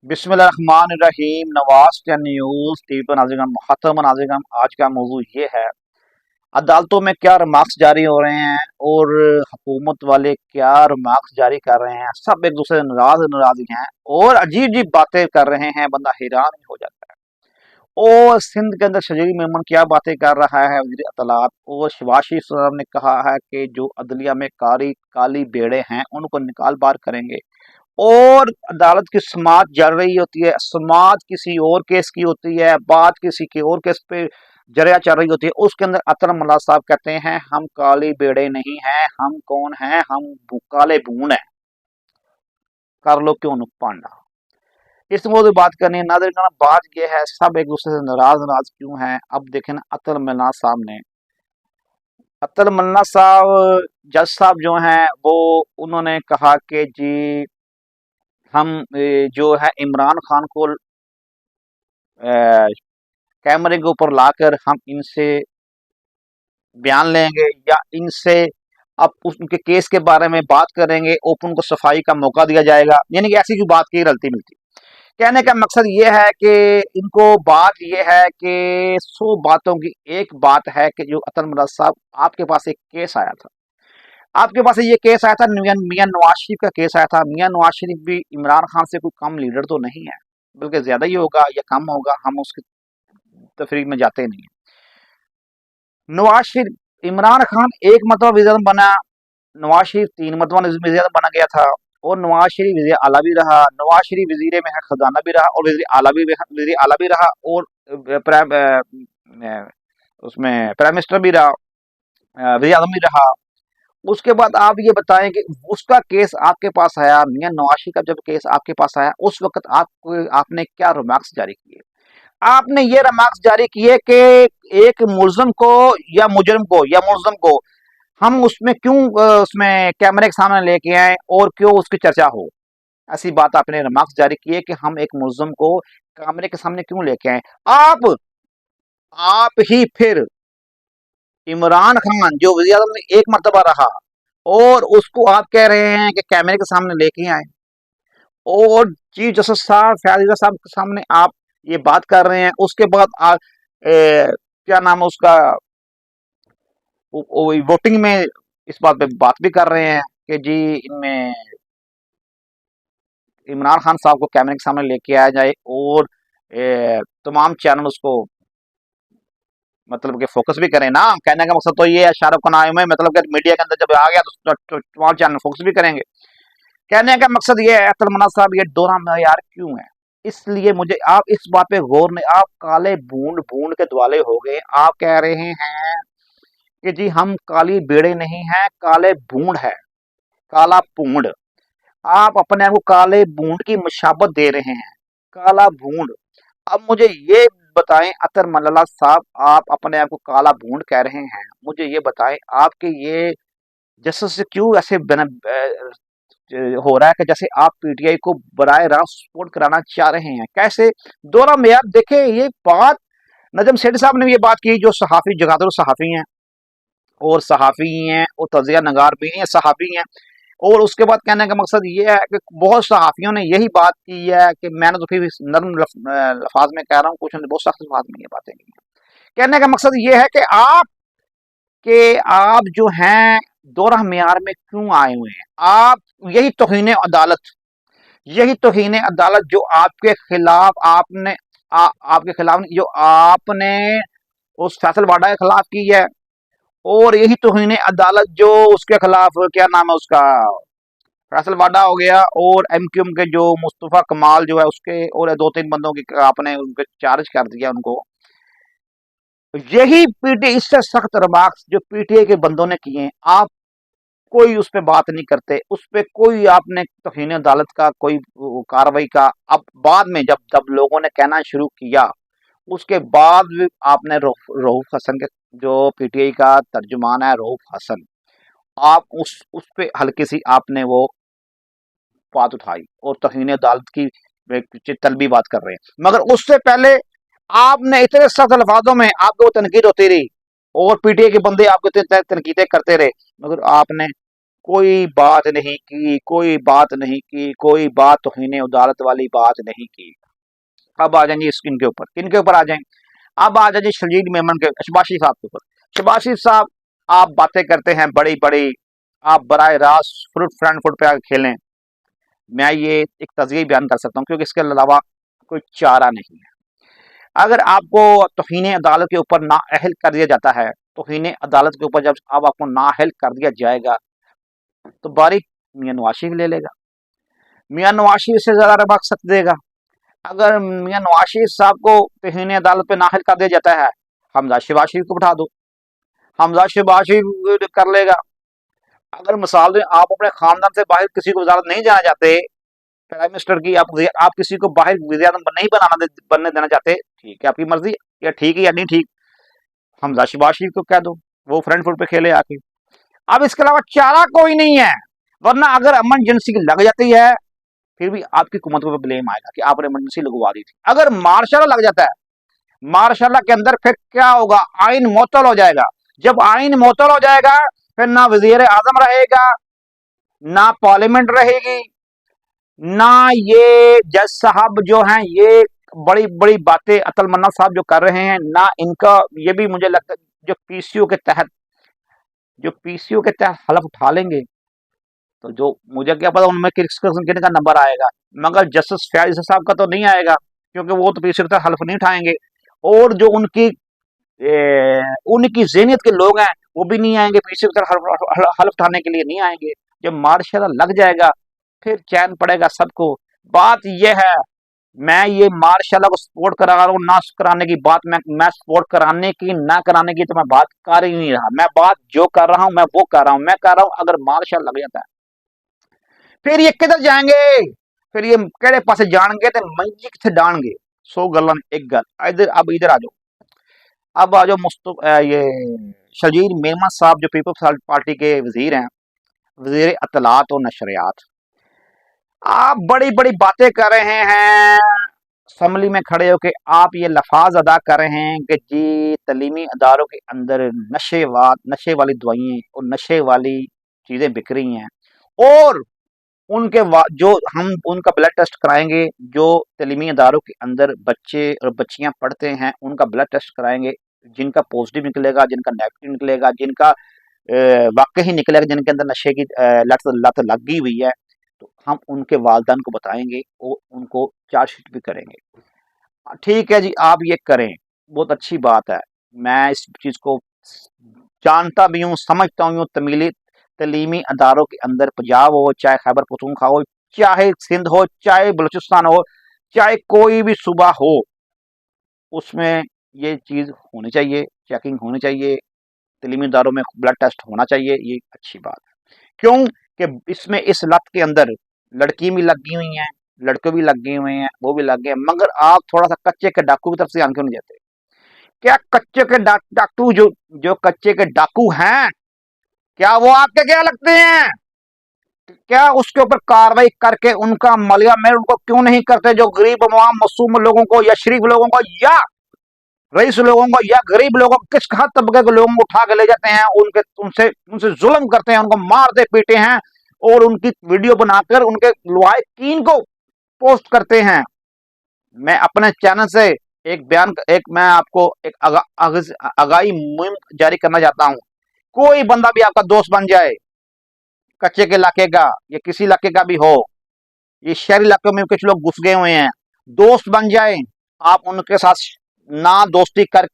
बिस्मिल्लाहिर्रहमानिर्रहीम। Nawaz ten news TV पर नाज़रीन मुहतरम नाज़रीन, आज का मौजू ये है, अदालतों में क्या रिमार्क्स जारी हो रहे हैं और हुकूमत वाले क्या रिमार्क्स जारी कर रहे हैं। सब एक दूसरे से नाराज हैं और अजीब अजीब बातें कर रहे हैं, बंदा हैरान ही हो जाता है। और सिंध के अंदर शजीर मेमन क्या बातें कर रहा है वज़ीर इत्तलात, और शहबाज शरीफ साहब ने कहा है कि जो अदलिया में काली बेड़े हैं उनको निकाल बार करेंगे। और अदालत की समाअत चल रही होती है, समाअत किसी और केस की होती है, बात किसी के और केस पे जरिया चल रही होती है। उसके अंदर अतर मल्ला साहब कहते हैं हम काली बेड़े नहीं हैं, हम कौन हैं, हम काले बून हैं, कर लो क्यों पांडा। इस मौजूद बात करनी है नादिर करना। बात यह है सब एक दूसरे से नाराज क्यों हैं। अब देखें ना, अतर मल्ला साहब जज साहब जो हैं वो उन्होंने कहा कि जी हम जो है इमरान खान को कैमरे के ऊपर लाकर हम इनसे बयान लेंगे या इनसे अब उनके केस के बारे में बात करेंगे, ओपन को सफाई का मौका दिया जाएगा। यानी कि ऐसी जो बात की रलती मिलती। कहने का मकसद ये है कि इनको बात ये है कि 100 बातों की एक बात है कि जो अतर मल्ला साहब आपके पास एक केस आया था, आपके पास ये केस आया था, मियां नवाज शरीफ का केस आया था। मियां नवाज शरीफ भी इमरान खान से कोई कम लीडर तो नहीं है, बल्कि ज्यादा ही होगा या कम होगा, हम उसकी तफरीक में जाते नहीं है। नवाज शरीफ इमरान खान एक मरतबा वज़ीर आज़म बना, नवाज शरीफ 3 मरतबा वज़ीर आज़म बना गया था और नवाज शरीफ वज़ीर आला भी रहा, नवाज शरीफ वज़ीर में खजाना भी रहा और वज़ीर आला भी रहा और उसमें प्राइम मिनिस्टर भी रहा, वज़ीर आज़म भी रहा। उसके बाद आप ये बताएं कि उसका केस आपके पास आया, मियां नवाज शरीफ का जब केस आपके पास आया, उस वक्त आपने क्या रिमार्क्स जारी किए। आपने ये रिमार्क्स जारी किए कि एक मुलजम को या मुलजम को हम उसमें क्यों उसमें कैमरे के सामने लेके आए और क्यों उसकी चर्चा हो। ऐसी बात आपने रिमार्क्स जारी किए कि हम एक मुलजम को कैमरे के सामने क्यों लेके आए। आप ही फिर इमरान खान जो वज़ीर आज़म में एक मरतबा रहा और उसको आप कह रहे हैं कि कैमरे के सामने लेके आए, और चीफ जस्टिस साहब फैज साहब के सामने आप ये बात कर रहे हैं। उसके बाद क्या नाम है उसका, वोटिंग में इस बात पे बात भी कर रहे हैं कि जी इनमें इमरान खान साहब को कैमरे के सामने लेके आया जाए और तमाम चैनल उसको मतलब कि फोकस भी करें ना। कहने का मकसद तो ये है, शाहरुख खान आए हुए मतलब कि मीडिया के अंदर जब आ गया तो तमाम चैनल फोकस भी करेंगे। कहने का मकसद ये है तलमना साहब, ये दोहरा मयार क्यों है। इसलिए मुझे आप इस बात पे गौर नहीं, आप काले बूंद बूंद के दुआले हो गए। आप कह रहे हैं कि जी हम काली बेड़े नहीं हैं, काले बूंद है, काला बूंद। आप अपने आप को काले बूंद की मुशाबत दे रहे हैं, काला बूंद। अब मुझे ये बताएं अतर मल्ला साहब, आप अपने आप को काला बूंद कह रहे हैं, मुझे ये बताएं आपके ये जस्टिस से क्यों ऐसे हो रहा है कि जैसे आप पीटीआई को बराह रास्त सपोर्ट कराना चाह रहे हैं। कैसे दोहरा मेयार। देखे ये बात नजम सेठी साहब ने भी ये बात की, जो सहाफ़ी जगाधर सहाफ़ी हैं और सहाफ़ी हैं और तजिया नगार भी हैं, सहाफ़ी हैं। और उसके बाद कहने का मकसद ये है कि बहुत सहाफ़ियों ने यही बात की है कि मैंने तो फिर नर्म लफाज में कह रहा हूँ, कुछ बहुत सख्त लफाज में ये बातें की हैं। कहने का मकसद ये है कि आप जो हैं दोहरा मेयार में क्यों आए हुए हैं। आप यही तौहीन अदालत जो आपके खिलाफ आपके खिलाफ जो आपने उस फैसल वाडा के खिलाफ की है, और यही तौहीन अदालत जो उसके खिलाफ क्या नाम है उसका फैसल वाडा हो गया, और एमक्यूएम के जो मुस्तफा कमाल जो है उसके और 2-3 बंदों की आपने उनके चार्ज कर दिया उनको। यही पीटी इससे सख्त रिमार्क्स जो पीटीआई के बंदों ने किए हैं, आप कोई उस पर बात नहीं करते, उस पर कोई आपने तौहीन अदालत का कोई कार्रवाई का। अब बाद में जब जब लोगों ने कहना शुरू किया, उसके बाद भी आपने रऊफ हसन के जो पीटीआई का तर्जुमान है रऊफ हसन, आप उस पे हल्की सी आपने वो बात उठाई और तौहीन अदालत की तलबी बात कर रहे हैं। मगर उससे पहले आपने इतने सख्त अल्फाजों में आपको तनकीद होती रही और पीटीआई के बंदे आपको तनकीदें करते रहे, मगर आपने कोई बात नहीं की, कोई बात नहीं की, कोई बात तौहीन अदालत वाली बात नहीं की। अब आ जाएंगे इनके ऊपर, किनके ऊपर आ जाएंगे? अब आ जाइए शरजील मेमन के, शबाशी साहब के ऊपर। शबाशी साहब, आप बातें करते हैं बड़ी बड़ी, आप बराह रास्त फ्रंट फुट पे आके खेलें। मैं ये एक तज़किया बयान कर सकता हूँ क्योंकि इसके अलावा कोई चारा नहीं है। अगर आपको तौहीन अदालत के ऊपर नाअहल कर दिया जाता है, तौहीन अदालत के ऊपर जब अब आपको नाअहल कर दिया जाएगा तो बारी मियां नवाज शरीफ ले लेगा। मियां नवाज शरीफ से ज़्यादा मकसद देगा। अगर मियां नवाज शरीफ साहब को तौहीन अदालत पे नाअहल कर दिया जाता है, हमजा शहबाज शरीफ को बिठा दो, हमजा शहबाज शरीफ कर लेगा। अगर मिसाल दें, आप अपने खानदान से बाहर किसी को वजारत नहीं जाना चाहते, प्राइम मिनिस्टर की आप किसी को बाहर वज़ीर-ए-आज़म नहीं बनने देना चाहते, ठीक है, आपकी मर्जी, या ठीक है या नहीं ठीक, हमजा शहबाज शरीफ को कह दो, वो फ्रंट फुट पे खेले आके। अब इसके अलावा चारा कोई नहीं है, वरना अगर इमरजेंसी लग जाती है फिर भी आपकी हुकूमत को ब्लेम आएगा कि आपने इमरजेंसी लगवा दी थी। अगर मार्शल लग जाता है, मार्शल के अंदर फिर क्या होगा? आइन मुअत्तल हो जाएगा। जब आइन मुअत्तल हो जाएगा फिर ना वज़ीर-ए-आज़म रहेगा, ना पार्लियामेंट रहेगी, ना ये जज साहब जो हैं ये बड़ी बड़ी बातें अतल मन्ना साहब जो कर रहे हैं, ना इनका, ये भी मुझे लगता है जो पीसीओ के तहत हलफ उठा लेंगे तो जो मुझे क्या पता उनमें किस किन का नंबर आएगा, मगर जस्टिस फैज साहब का तो नहीं आएगा क्योंकि वो तो पीसीओ के तहत हलफ नहीं उठाएंगे। और जो उनकी ज़हनियत के लोग हैं वो भी नहीं आएंगे, पीसीओ के तहत हलफ उठाने के लिए नहीं आएंगे। जब मार्शल लग जाएगा फिर चैन पड़ेगा सबको। बात यह है, मैं ये मार्शल को सपोर्ट करा रहा हूँ ना कराने की बात, मैं सपोर्ट कराने की ना कराने की तो मैं बात कर ही नहीं रहा। मैं बात जो कर रहा हूँ मैं वो कर रहा हूँ। मैं कर रहा हूँ अगर मार्शल लग जाता है फिर ये किधर जाएंगे, फिर ये केड़े पासे जाएंगे तो मंजी किथे डाणगे। 100 गल्लां एक गल। इधर अब इधर आ जाओ, अब आ जाओ ये शरजील मेमन साहब जो पीपल्स पार्टी के वजीर हैं, वजीर इत्तलात और नशरियात। आप बड़ी बड़ी बातें कर रहे हैं असम्बली में खड़े होकर, आप ये लफाज अदा कर रहे हैं कि जी तलीमी अदारों के अंदर नशे वाली दवाइयाँ और नशे वाली चीज़ें बिक रही हैं, और जो हम उनका ब्लड टेस्ट कराएंगे, जो तलीमी अदारों के अंदर बच्चे और बच्चियां पढ़ते हैं उनका ब्लड टेस्ट कराएंगे, जिनका पॉजिटिव निकलेगा, जिनका नेगेटिव निकलेगा, जिनका वाकई निकलेगा, जिनके अंदर नशे की लत लगी हुई है, तो हम उनके वालिदैन को बताएंगे और उनको चार्जशीट भी करेंगे। ठीक है जी, आप ये करें, बहुत अच्छी बात है। मैं इस चीज़ को जानता भी हूँ, समझता हूँ। तलीमी अदारों के अंदर पंजाब हो, चाहे खैबर पख्तूनख्वा हो, चाहे सिंध हो, चाहे बलूचिस्तान हो, चाहे कोई भी सूबा हो, उसमें ये चीज़ होनी चाहिए, चेकिंग होनी चाहिए, तलीमी इदारों में ब्लड टेस्ट होना चाहिए, ये अच्छी बात है। क्यों कि इसमें इस लत के अंदर लड़की भी लगी हुई हैं, लड़के भी लगे हुए हैं, वो भी लग गए, मगर आप थोड़ा सा कच्चे के डाकू की तरफ से ध्यान क्यों नहीं देते? क्या कच्चे के डाकू जो कच्चे के डाकू हैं, क्या वो आपके क्या लगते हैं? क्या उसके ऊपर कार्रवाई करके उनका मलिया मेल उनको क्यों नहीं करते? जो गरीब अवाम मासूम लोगों को या शरीफ लोगों को या रईस लोगों को या गरीब लोगों को, किस हर तबके के लोगों को उठा के ले जाते हैं, उनसे जुल्म करते हैं, उनको मारते पीटे हैं और उनकी वीडियो बनाकर उनके लवाहिकीन को पोस्ट करते हैं। मैं अपने चैनल से मैं आपको एक आगाही मुहिम जारी करना चाहता हूँ। कोई बंदा भी आपका दोस्त बन जाए, कच्चे के इलाके का या किसी इलाके का भी हो, ये शहरी इलाकों में कुछ लोग घुस गए हुए हैं, दोस्त बन जाए, आप उनके साथ ना दोस्ती कर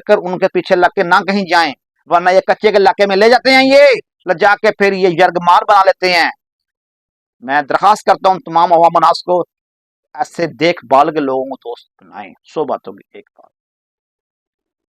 कर उनके पीछे लग के ना कहीं जाएं, वरना ये कच्चे के इलाके में ले जाते हैं, ये ले जाके फिर ये यर्गमार बना लेते हैं। मैं दरखास्त करता हूँ तमाम अवाम नास को, ऐसे देखभाल के लोगों को दोस्त बनाएं। 100 बातों की एक बात।